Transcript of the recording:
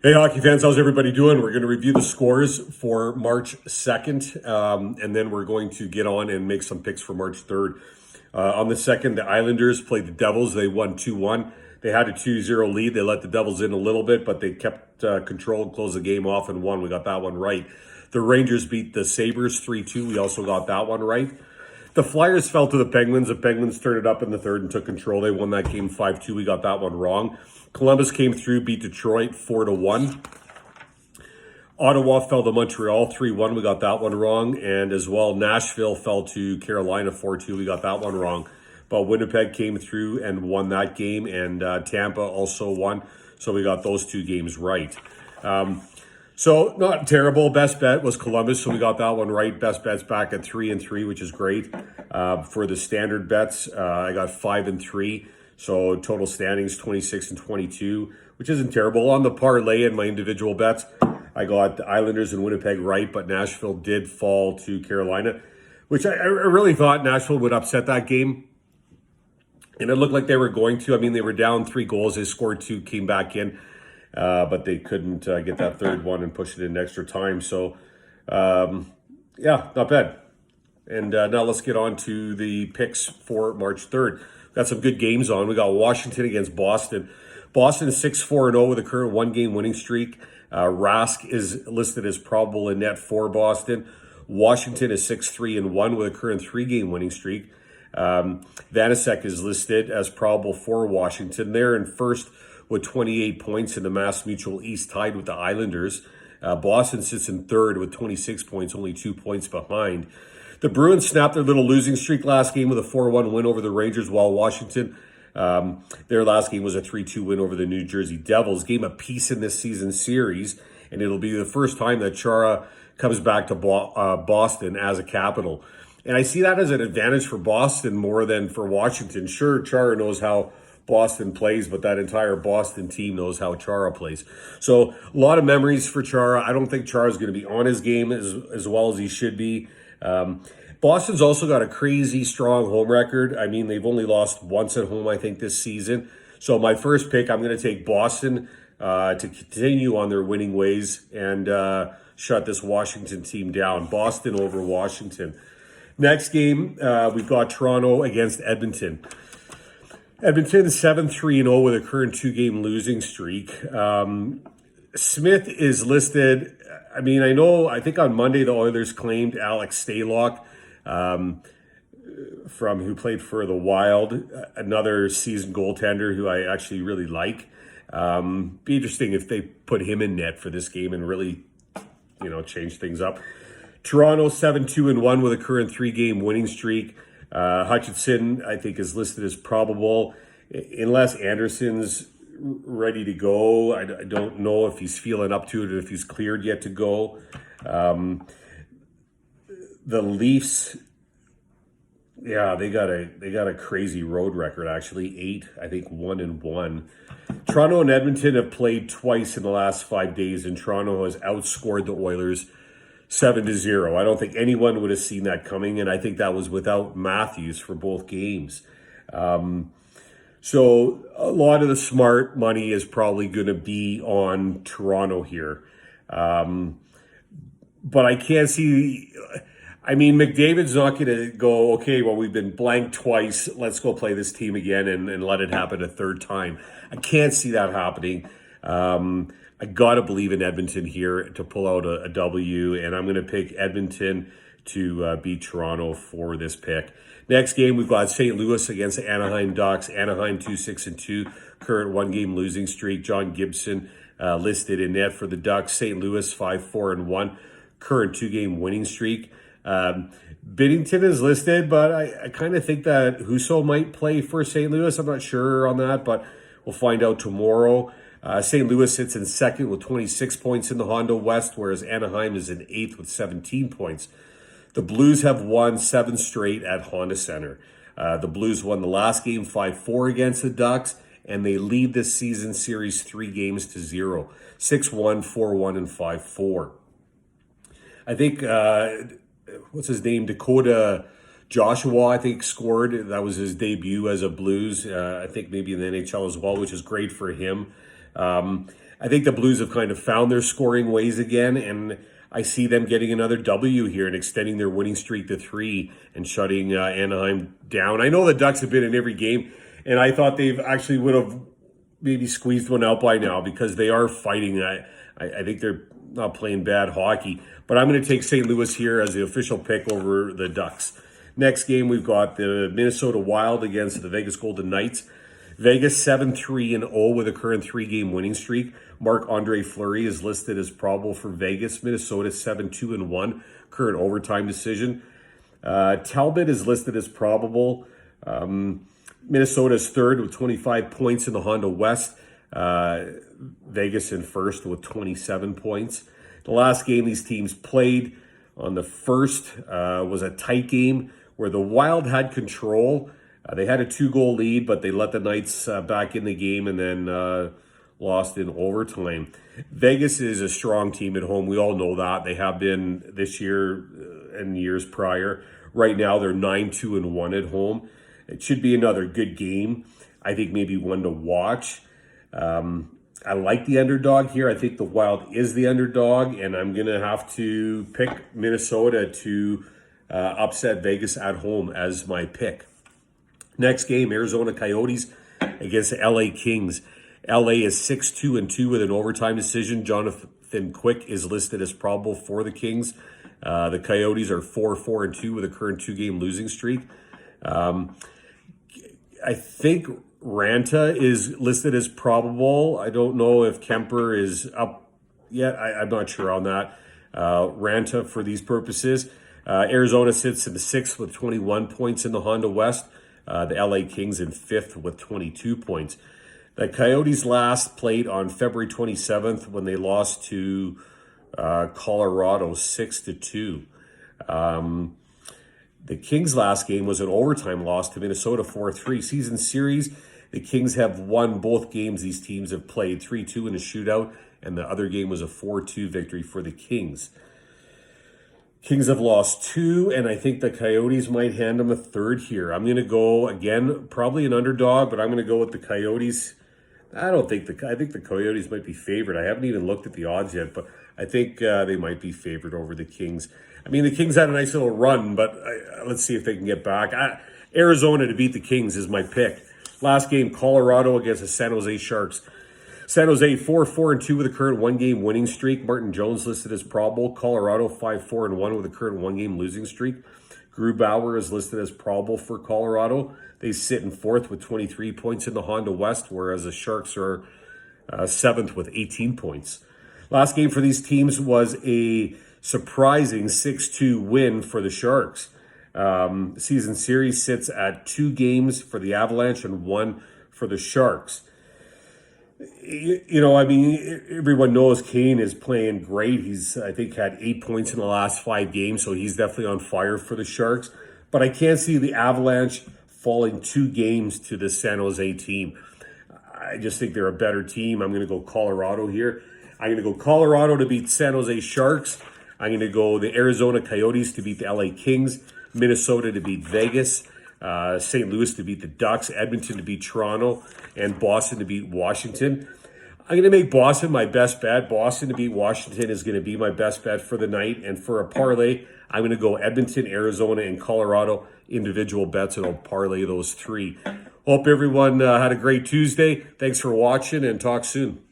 Hey, hockey fans, how's everybody doing? We're going to review the scores for March 2nd, and then we're going to get on and make some picks for March 3rd. On the 2nd, the Islanders played the Devils. They won 2-1. They had a 2-0 lead. They let the Devils in a little bit, but they kept control and closed the game off and won. We got that one right. The Rangers beat the Sabres 3-2. We also got that one right. The Flyers fell to the Penguins. The Penguins turned it up in the third and took control. They won that game 5-2. We got that one wrong. Columbus came through, beat Detroit 4-1. Ottawa fell to Montreal 3-1. We got that one wrong. And as well, Nashville fell to Carolina 4-2. We got that one wrong. But Winnipeg came through and won that game. And Tampa also won. So we got those two games right. So not terrible. Best bet was Columbus, so we got that one right. Best bet's back at 3-3, which is great. For the standard bets, I got 5-3. So total standings 26-22, which isn't terrible. On the parlay in my individual bets, I got the Islanders and Winnipeg right, but Nashville did fall to Carolina, which I really thought Nashville would upset that game. And it looked like they were going to. I mean, they were down 3 goals. They scored 2, came back in. But they couldn't get that third one and push it in extra time. So, yeah, not bad. And now let's get on to the picks for March 3rd. Got some good games on. We got Washington against Boston. Boston is 6-4-0 with a current 1-game winning streak. Rask is listed as probable in net for Boston. Washington is 6-3-1 with a current 3-game winning streak. Vanacek is listed as probable for Washington. They're in first with 28 points in the Mass Mutual East, tied with the Islanders. Boston sits in third with 26 points, only 2 points behind. The Bruins snapped their little losing streak last game with a 4-1 win over the Rangers, while Washington, their last game was a 3-2 win over the New Jersey Devils. Game apiece in this season series, and it'll be the first time that Chara comes back to Boston as a Capital. And I see that as an advantage for Boston more than for Washington. Sure, Chara knows how Boston plays, but that entire Boston team knows how Chara plays. So a lot of memories for Chara. I don't think Chara is going to be on his game as well as he should be. Boston's also got a crazy strong home record. I mean, they've only lost once at home, I think, this season. So my first pick, I'm going to take Boston to continue on their winning ways and shut this Washington team down. Boston over Washington. Next game, we've got Toronto against Edmonton. Edmonton 7-3-0 with a current 2-game losing streak. Smith is listed. I mean, I think on Monday the Oilers claimed Alex Stalock, from who played for the Wild, another seasoned goaltender who I actually really like. Be interesting if they put him in net for this game and really, change things up. Toronto 7-2-1 with a current 3-game winning streak. Hutchinson, I think, is listed as probable. Unless Anderson's ready to go, I don't know if he's feeling up to it or if he's cleared yet to go. The Leafs, yeah, they got a crazy road record, actually. 1-1. Toronto and Edmonton have played twice in the last 5 days, and Toronto has outscored the Oilers 7-0. I don't think anyone would have seen that coming, and I think that was without Matthews for both games. So a lot of the smart money is probably going to be on Toronto here. But I can't see... I mean, McDavid's not going to go, okay, well, we've been blanked twice. Let's go play this team again and let it happen a third time. I can't see that happening. I got to believe in Edmonton here to pull out a W, and I'm going to pick Edmonton to beat Toronto for this pick. Next game, we've got St. Louis against Anaheim Ducks. Anaheim 2-6-2, current 1-game losing streak. John Gibson listed in net for the Ducks. St. Louis 5-4-1, current 2-game winning streak. Binnington is listed, but I kind of think that Husso might play for St. Louis. I'm not sure on that, but we'll find out tomorrow. St. Louis sits in second with 26 points in the Honda West, whereas Anaheim is in eighth with 17 points. The Blues have won 7 straight at Honda Center. The Blues won the last game 5-4 against the Ducks, and they lead this season series 3-0, 6-1, 4-1, and 5-4. I think, what's his name, Dakota Joshua, I think, scored. That was his debut as a Blues. I think maybe in the NHL as well, which is great for him. I think the Blues have kind of found their scoring ways again, and I see them getting another W here and extending their winning streak to 3 and shutting Anaheim down. I know the Ducks have been in every game, and I thought they've actually would have maybe squeezed one out by now because they are fighting. I think they're not playing bad hockey, but I'm going to take St. Louis here as the official pick over the Ducks. Next game, we've got the Minnesota Wild against the Vegas Golden Knights. Vegas 7-3-0 with a current 3-game winning streak. Marc-Andre Fleury is listed as probable for Vegas. Minnesota 7-2-1, current overtime decision. Talbot is listed as probable. Minnesota is third with 25 points in the Honda West. Vegas in first with 27 points. The last game these teams played on the first was a tight game where the Wild had control. They had a 2-goal lead, but they let the Knights back in the game and then lost in overtime. Vegas is a strong team at home. We all know that. They have been this year and years prior. Right now, they're 9-2-1 at home. It should be another good game. I think maybe one to watch. I like the underdog here. I think the Wild is the underdog, and I'm going to have to pick Minnesota to upset Vegas at home as my pick. Next game, Arizona Coyotes against the LA Kings. LA is 6-2-2 with an overtime decision. Jonathan Quick is listed as probable for the Kings. The Coyotes are 4-4-2 with a current 2-game losing streak. I think Ranta is listed as probable. I don't know if Kemper is up yet. I'm not sure on that. Ranta for these purposes. Arizona sits in the 6th with 21 points in the Honda West. The LA Kings in 5th with 22 points. The Coyotes last played on February 27th when they lost to Colorado 6-2. The Kings' last game was an overtime loss to Minnesota 4-3. Season series, the Kings have won both games these teams have played, 3-2 in a shootout, and the other game was a 4-2 victory for the Kings. Kings have lost 2, and I think the Coyotes might hand them a third here. I'm going to go, again, probably an underdog, but I'm going to go with the Coyotes. I think the Coyotes might be favored. I haven't even looked at the odds yet, but I think they might be favored over the Kings. I mean, the Kings had a nice little run, but let's see if they can get back. Arizona to beat the Kings is my pick. Last game, Colorado against the San Jose Sharks. San Jose 4-4-2 with a current 1-game winning streak. Martin Jones listed as probable. Colorado 5-4-1 with a current 1-game losing streak. Grubauer is listed as probable for Colorado. They sit in 4th with 23 points in the Honda West, whereas the Sharks are 7th with 18 points. Last game for these teams was a surprising 6-2 win for the Sharks. Season series sits at 2 games for the Avalanche and 1 for the Sharks. I mean, everyone knows Kane is playing great. He's, I think, had 8 points in the last 5 games, so he's definitely on fire for the Sharks. But I can't see the Avalanche falling 2 games to the San Jose team. I just think they're a better team. I'm going to go Colorado here. I'm going to go Colorado to beat San Jose Sharks. I'm going to go the Arizona Coyotes to beat the LA Kings. Minnesota to beat Vegas. St. Louis to beat the Ducks, Edmonton to beat Toronto, and Boston to beat Washington. I'm going to make Boston my best bet. Boston to beat Washington is going to be my best bet for the night. And for a parlay, I'm going to go Edmonton, Arizona, and Colorado individual bets, and I'll parlay those 3. Hope everyone had a great Tuesday. Thanks for watching, and talk soon.